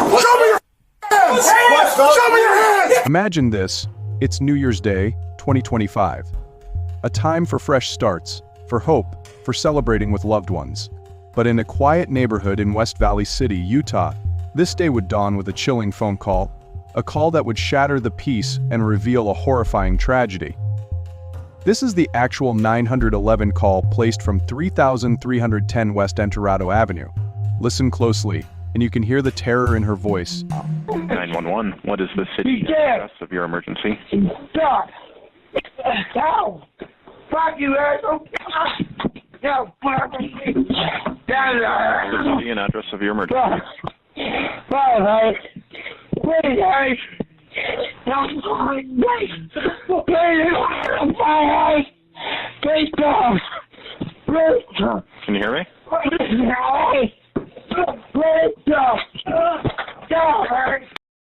Show me your hands! Show me your hands! Imagine this. It's New Year's Day, 2025. A time for fresh starts, for hope, for celebrating with loved ones. But in a quiet neighborhood in West Valley City, Utah, this day would dawn with a chilling phone call, a call that would shatter the peace and reveal a horrifying tragedy. This is the actual 911 call placed from 3310 West Enterado Avenue. Listen closely, and you can hear the terror in her voice. 911, what is the city address of your emergency? Stop! No! Fuck you, asshole! No, fuck me! The city and address of your emergency. Bye, please, Harry! Don't call me! Please, bye, please stop! Please stop! Can you hear me? Please stop! Stop, Harry!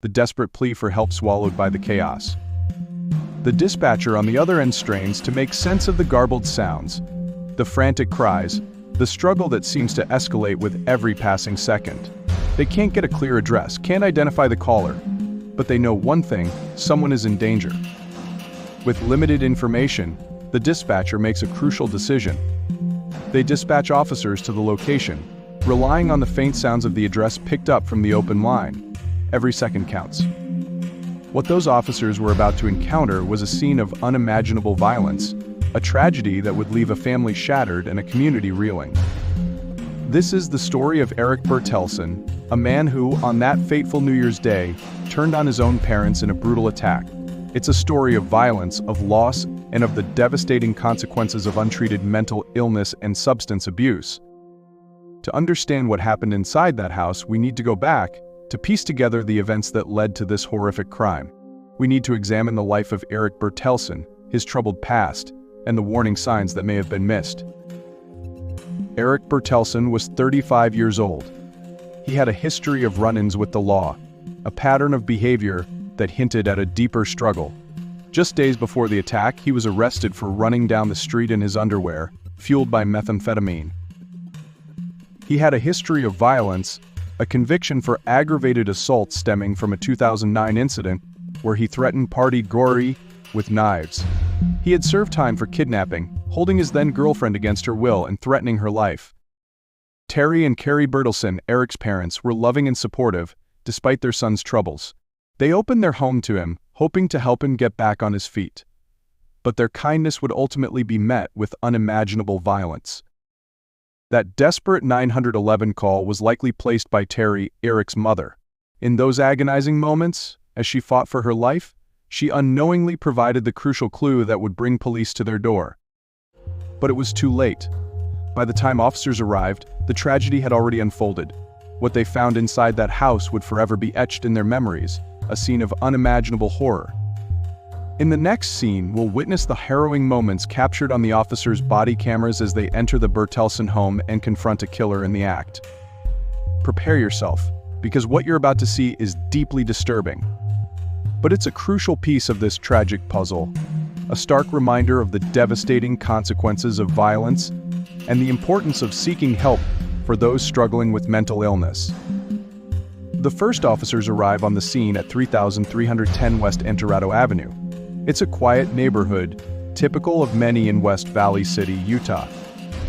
The desperate plea for help swallowed by the chaos. The dispatcher on the other end strains to make sense of the garbled sounds, the frantic cries, the struggle that seems to escalate with every passing second. They can't get a clear address, can't identify the caller, but they know one thing: someone is in danger. With limited information, the dispatcher makes a crucial decision. They dispatch officers to the location, relying on the faint sounds of the address picked up from the open line. Every second counts. What those officers were about to encounter was a scene of unimaginable violence, a tragedy that would leave a family shattered and a community reeling. This is the story of Erik Bertelsen, a man who, on that fateful New Year's Day, turned on his own parents in a brutal attack. It's a story of violence, of loss, and of the devastating consequences of untreated mental illness and substance abuse. To understand what happened inside that house, we need to go back to piece together the events that led to this horrific crime. We need to examine the life of Erik Bertelsen, his troubled past, and the warning signs that may have been missed. Erik Bertelsen was 35 years old. He had a history of run-ins with the law, a pattern of behavior that hinted at a deeper struggle. Just days before the attack, he was arrested for running down the street in his underwear, fueled by methamphetamine. He had a history of violence, a conviction for aggravated assault stemming from a 2009 incident where he threatened party gory with knives. He had served time for kidnapping, holding his then-girlfriend against her will and threatening her life. Terri and Kerry Bertelsen, Erik's parents, were loving and supportive, despite their son's troubles. They opened their home to him, hoping to help him get back on his feet. But their kindness would ultimately be met with unimaginable violence. That desperate 911 call was likely placed by Terri, Erik's mother. In those agonizing moments, as she fought for her life, she unknowingly provided the crucial clue that would bring police to their door. But it was too late. By the time officers arrived, the tragedy had already unfolded. What they found inside that house would forever be etched in their memories, a scene of unimaginable horror. In the next scene, we'll witness the harrowing moments captured on the officers' body cameras as they enter the Bertelsen home and confront a killer in the act. Prepare yourself, because what you're about to see is deeply disturbing. But it's a crucial piece of this tragic puzzle, a stark reminder of the devastating consequences of violence and the importance of seeking help for those struggling with mental illness. The first officers arrive on the scene at 3310 West Enterado Avenue. It's a quiet neighborhood, typical of many in West Valley City, Utah.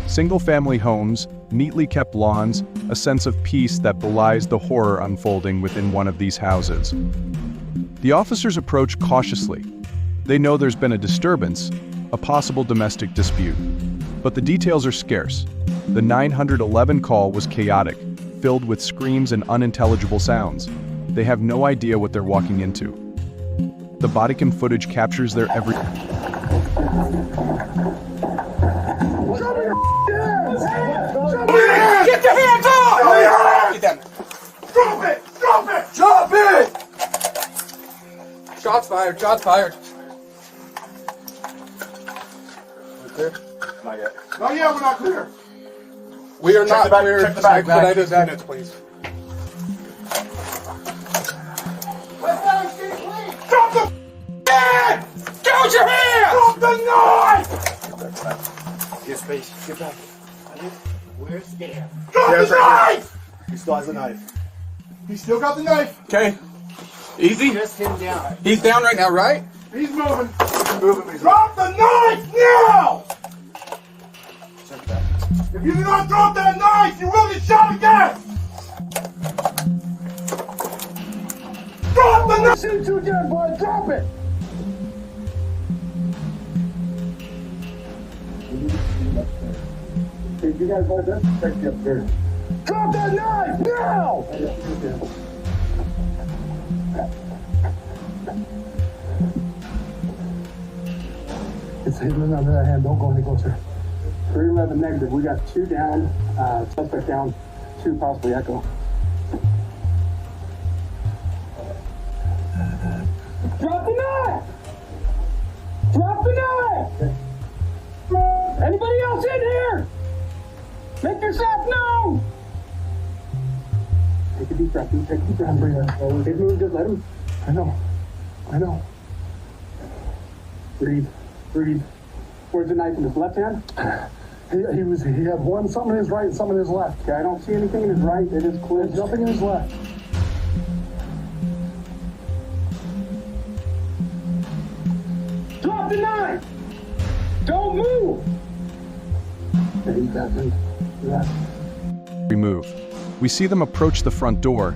Single-family homes, neatly kept lawns, a sense of peace that belies the horror unfolding within one of these houses. The officers approach cautiously. They know there's been a disturbance, a possible domestic dispute. But the details are scarce. The 911 call was chaotic, filled with screams and unintelligible sounds. They have no idea what they're walking into. The bodycam footage captures their every... Get your hands off! Get them. Drop it! Drop it! Drop it! Shots fired, shots fired. Clear? Not yet. Not yet, we're not clear. We are not clear. Check the back. Expedited that. Units, please. Drop the hand! Get out your hand! Drop the knife! Get space. Get back. Where's Dan? Drop the knife! He still has a knife. He's still got the knife. Okay. Easy. Just him down. He's down right now, right? He's moving. Drop the knife now! If you do not drop that knife, you will get shot again! Drop the knife! Shoot you again, boy. Drop it. Hey, you guys like that? Take you upstairs. Drop that knife now! It's hidden under that hand. Don't go any closer. 311 negative. We got 2 down. Suspect down. 2 possibly echo. Drop the knife! Drop the knife! Anybody else in here? Make yourself known! Take a deep breath. Take a deep breath. They've moved. Just let him. I know. Breathe. Where's the knife in his left hand? He had one, some in his right and some in his left. Okay, I don't see anything in his right. It is clear. There's nothing in his left. Drop the knife! Don't move! Remove. We see them approach the front door,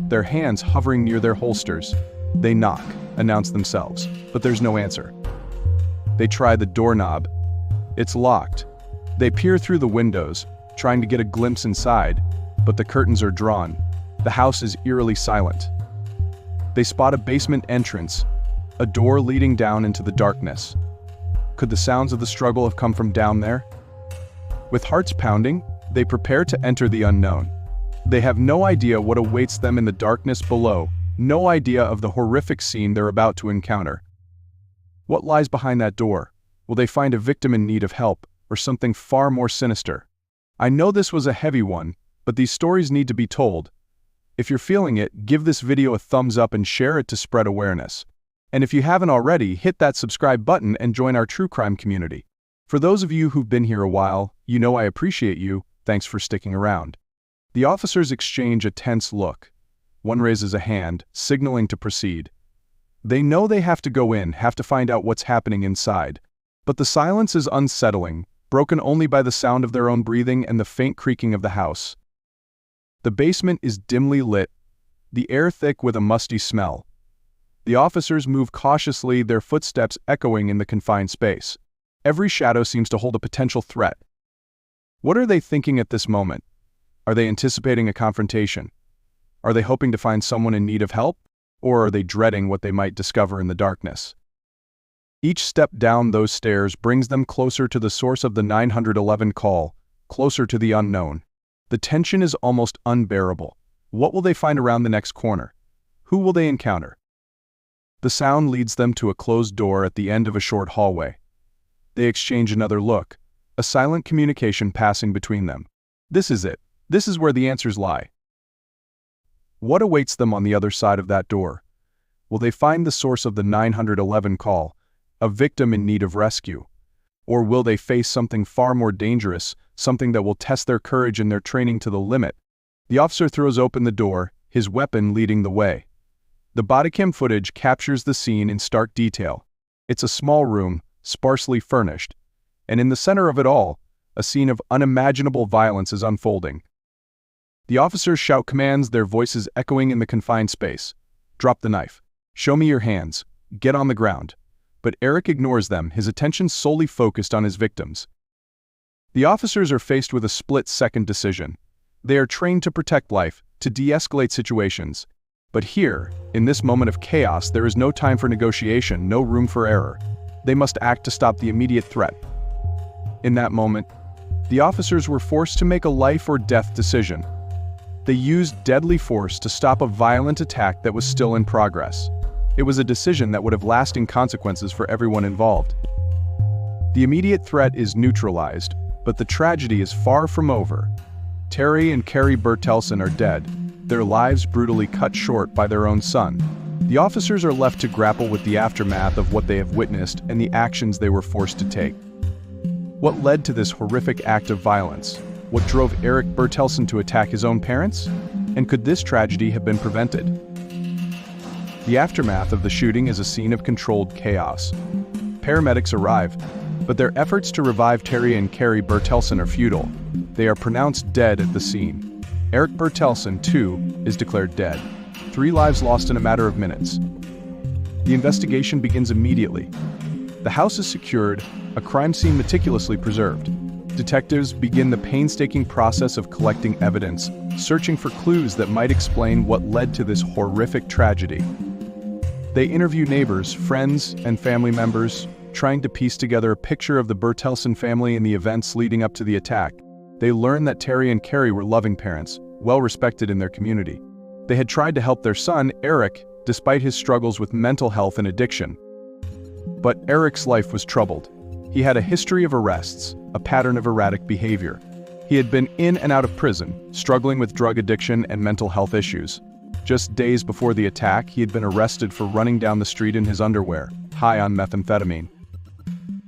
their hands hovering near their holsters. They knock, announce themselves, but there's no answer. They try the doorknob. It's locked. They peer through the windows, trying to get a glimpse inside, but the curtains are drawn. The house is eerily silent. They spot a basement entrance, a door leading down into the darkness. Could the sounds of the struggle have come from down there? With hearts pounding, they prepare to enter the unknown. They have no idea what awaits them in the darkness below, no idea of the horrific scene they're about to encounter. What lies behind that door? Will they find a victim in need of help, or something far more sinister? I know this was a heavy one, but these stories need to be told. If you're feeling it, give this video a thumbs up and share it to spread awareness. And if you haven't already, hit that subscribe button and join our true crime community. For those of you who've been here a while, you know I appreciate you. Thanks for sticking around. The officers exchange a tense look. One raises a hand, signaling to proceed. They know they have to go in, have to find out what's happening inside. But the silence is unsettling, broken only by the sound of their own breathing and the faint creaking of the house. The basement is dimly lit, the air thick with a musty smell. The officers move cautiously, their footsteps echoing in the confined space. Every shadow seems to hold a potential threat. What are they thinking at this moment? Are they anticipating a confrontation? Are they hoping to find someone in need of help? Or are they dreading what they might discover in the darkness? Each step down those stairs brings them closer to the source of the 911 call, closer to the unknown. The tension is almost unbearable. What will they find around the next corner? Who will they encounter? The sound leads them to a closed door at the end of a short hallway. They exchange another look, a silent communication passing between them. This is it. This is where the answers lie. What awaits them on the other side of that door? Will they find the source of the 911 call, a victim in need of rescue? Or will they face something far more dangerous, something that will test their courage and their training to the limit? The officer throws open the door, his weapon leading the way. The bodycam footage captures the scene in stark detail. It's a small room, sparsely furnished, and in the center of it all, a scene of unimaginable violence is unfolding. The officers shout commands, their voices echoing in the confined space. Drop the knife. Show me your hands. Get on the ground. But Erik ignores them, his attention solely focused on his victims. The officers are faced with a split-second decision. They are trained to protect life, to de-escalate situations. But here, in this moment of chaos, there is no time for negotiation, no room for error. They must act to stop the immediate threat. In that moment, the officers were forced to make a life-or-death decision. They used deadly force to stop a violent attack that was still in progress. It was a decision that would have lasting consequences for everyone involved. The immediate threat is neutralized, but the tragedy is far from over. Terri and Kerry Bertelsen are dead, their lives brutally cut short by their own son. The officers are left to grapple with the aftermath of what they have witnessed and the actions they were forced to take. What led to this horrific act of violence? What drove Erik Bertelsen to attack his own parents? And could this tragedy have been prevented? The aftermath of the shooting is a scene of controlled chaos. Paramedics arrive, but their efforts to revive Terri and Kerry Bertelsen are futile. They are pronounced dead at the scene. Erik Bertelsen, too, is declared dead. 3 lives lost in a matter of minutes. The investigation begins immediately. The house is secured, a crime scene meticulously preserved. Detectives begin the painstaking process of collecting evidence, searching for clues that might explain what led to this horrific tragedy. They interview neighbors, friends, and family members, trying to piece together a picture of the Bertelsen family and the events leading up to the attack. They learn that Terri and Kerry were loving parents, well respected in their community. They had tried to help their son, Erik, despite his struggles with mental health and addiction. But Erik's life was troubled. He had a history of arrests, a pattern of erratic behavior. He had been in and out of prison, struggling with drug addiction and mental health issues. Just days before the attack, he had been arrested for running down the street in his underwear, high on methamphetamine.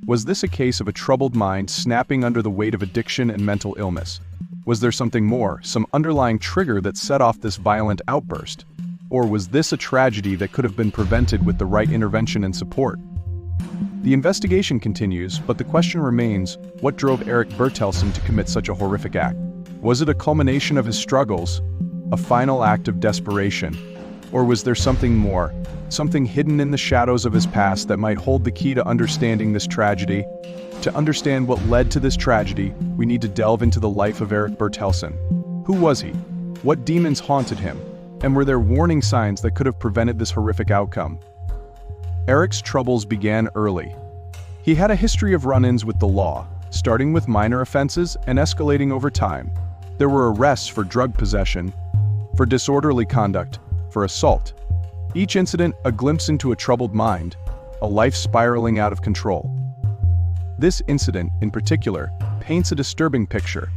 Was this a case of a troubled mind snapping under the weight of addiction and mental illness? Was there something more, some underlying trigger that set off this violent outburst? Or was this a tragedy that could have been prevented with the right intervention and support? The investigation continues, but the question remains, what drove Erik Bertelsen to commit such a horrific act? Was it a culmination of his struggles, a final act of desperation? Or was there something more, something hidden in the shadows of his past that might hold the key to understanding this tragedy? To understand what led to this tragedy, we need to delve into the life of Erik Bertelsen. Who was he? What demons haunted him? And were there warning signs that could have prevented this horrific outcome? Erik's troubles began early. He had a history of run-ins with the law, starting with minor offenses and escalating over time. There were arrests for drug possession, for disorderly conduct, for assault. Each incident a glimpse into a troubled mind, a life spiraling out of control. This incident, in particular, paints a disturbing picture.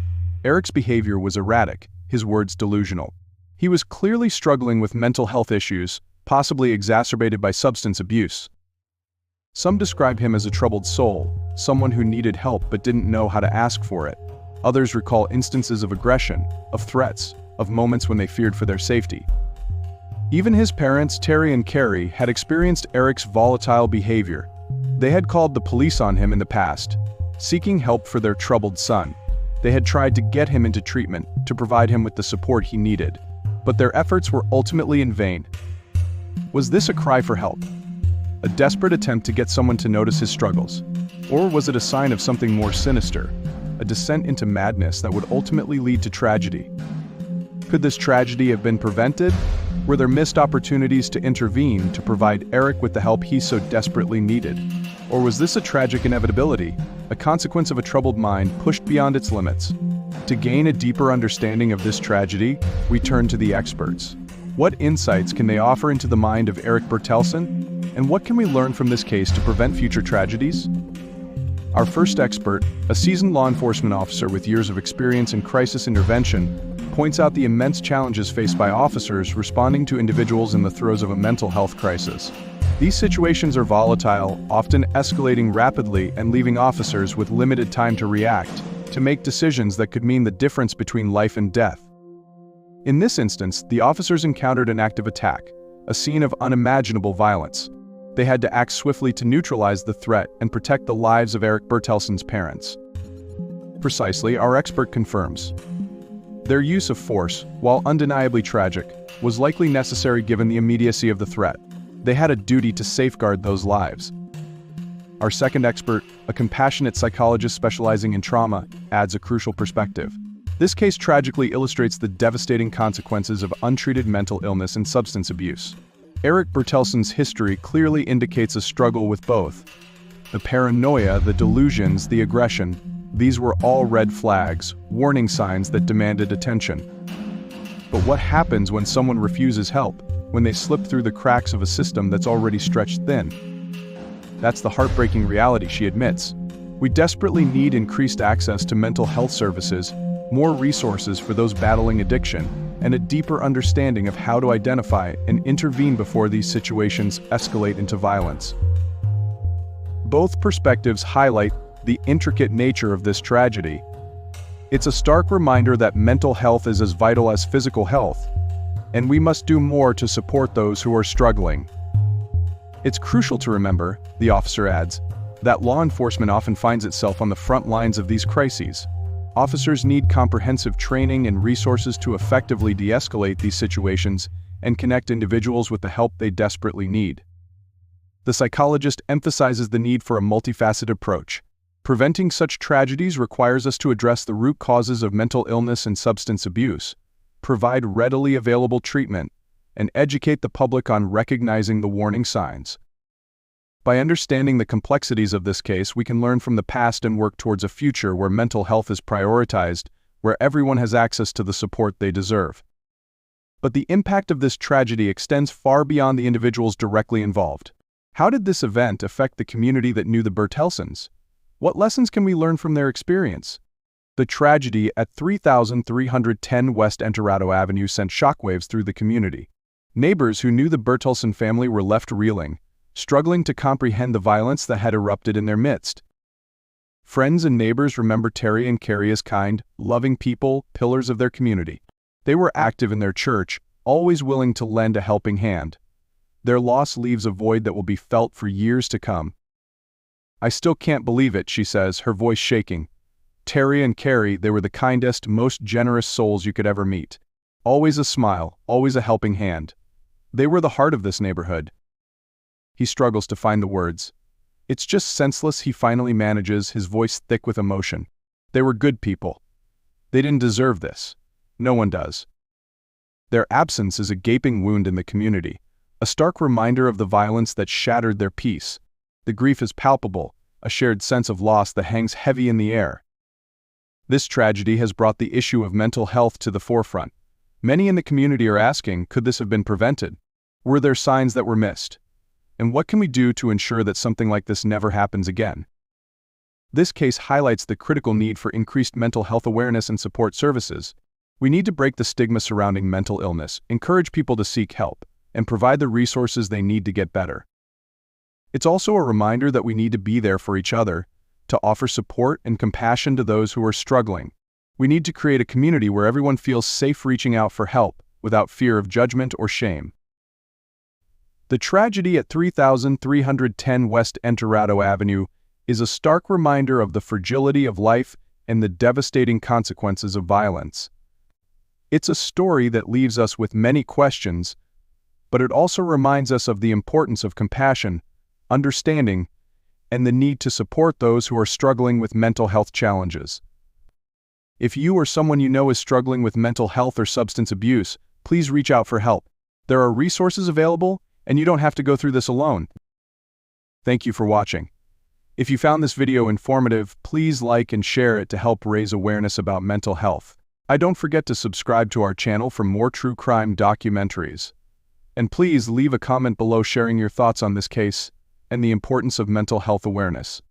Erik's behavior was erratic, his words delusional. He was clearly struggling with mental health issues, possibly exacerbated by substance abuse. Some describe him as a troubled soul, someone who needed help but didn't know how to ask for it. Others recall instances of aggression, of threats, of moments when they feared for their safety. Even his parents, Terri and Kerry, had experienced Erik's volatile behavior. They had called the police on him in the past, seeking help for their troubled son. They had tried to get him into treatment, to provide him with the support he needed. But their efforts were ultimately in vain. Was this a cry for help? A desperate attempt to get someone to notice his struggles? Or was it a sign of something more sinister, a descent into madness that would ultimately lead to tragedy? Could this tragedy have been prevented? Were there missed opportunities to intervene to provide Erik with the help he so desperately needed? Or was this a tragic inevitability, a consequence of a troubled mind pushed beyond its limits? To gain a deeper understanding of this tragedy, we turn to the experts. What insights can they offer into the mind of Erik Bertelsen? And what can we learn from this case to prevent future tragedies? Our first expert, a seasoned law enforcement officer with years of experience in crisis intervention, points out the immense challenges faced by officers responding to individuals in the throes of a mental health crisis. These situations are volatile, often escalating rapidly and leaving officers with limited time to react, to make decisions that could mean the difference between life and death. In this instance, the officers encountered an active attack, a scene of unimaginable violence. They had to act swiftly to neutralize the threat and protect the lives of Erik Bertelsen's parents. Precisely, our expert confirms. Their use of force, while undeniably tragic, was likely necessary given the immediacy of the threat. They had a duty to safeguard those lives. Our second expert, a compassionate psychologist specializing in trauma, adds a crucial perspective. This case tragically illustrates the devastating consequences of untreated mental illness and substance abuse. Erik Bertelsen's history clearly indicates a struggle with both. The paranoia, the delusions, the aggression, these were all red flags, warning signs that demanded attention. But what happens when someone refuses help, when they slip through the cracks of a system that's already stretched thin? That's the heartbreaking reality, she admits. We desperately need increased access to mental health services, more resources for those battling addiction, and a deeper understanding of how to identify and intervene before these situations escalate into violence. Both perspectives highlight the intricate nature of this tragedy. It's a stark reminder that mental health is as vital as physical health, and we must do more to support those who are struggling. It's crucial to remember, the officer adds, that law enforcement often finds itself on the front lines of these crises. Officers need comprehensive training and resources to effectively de-escalate these situations and connect individuals with the help they desperately need. The psychologist emphasizes the need for a multifaceted approach. Preventing such tragedies requires us to address the root causes of mental illness and substance abuse, provide readily available treatment, and educate the public on recognizing the warning signs. By understanding the complexities of this case, we can learn from the past and work towards a future where mental health is prioritized, where everyone has access to the support they deserve. But the impact of this tragedy extends far beyond the individuals directly involved. How did this event affect the community that knew the Bertelsens? What lessons can we learn from their experience? The tragedy at 3310 West Enterado Avenue sent shockwaves through the community. Neighbors who knew the Bertelsen family were left reeling, struggling to comprehend the violence that had erupted in their midst. Friends and neighbors remember Terri and Kerry as kind, loving people, pillars of their community. They were active in their church, always willing to lend a helping hand. Their loss leaves a void that will be felt for years to come. "I still can't believe it," she says, her voice shaking. Terri and Kerry, they were the kindest, most generous souls you could ever meet. Always a smile, always a helping hand. They were the heart of this neighborhood. He struggles to find the words. "It's just senseless," he finally manages, his voice thick with emotion. They were good people. They didn't deserve this. No one does. Their absence is a gaping wound in the community, a stark reminder of the violence that shattered their peace. The grief is palpable, a shared sense of loss that hangs heavy in the air. This tragedy has brought the issue of mental health to the forefront. Many in the community are asking, could this have been prevented? Were there signs that were missed? And what can we do to ensure that something like this never happens again? This case highlights the critical need for increased mental health awareness and support services. We need to break the stigma surrounding mental illness, encourage people to seek help, and provide the resources they need to get better. It's also a reminder that we need to be there for each other, to offer support and compassion to those who are struggling. We need to create a community where everyone feels safe reaching out for help, without fear of judgment or shame. The tragedy at 3310 West Enterado Avenue is a stark reminder of the fragility of life and the devastating consequences of violence. It's a story that leaves us with many questions, but it also reminds us of the importance of compassion, understanding, and the need to support those who are struggling with mental health challenges. If you or someone you know is struggling with mental health or substance abuse, please reach out for help. There are resources available, and you don't have to go through this alone. Thank you for watching. If you found this video informative, please like and share it to help raise awareness about mental health. Don't forget to subscribe to our channel for more true crime documentaries. And please leave a comment below sharing your thoughts on this case and the importance of mental health awareness.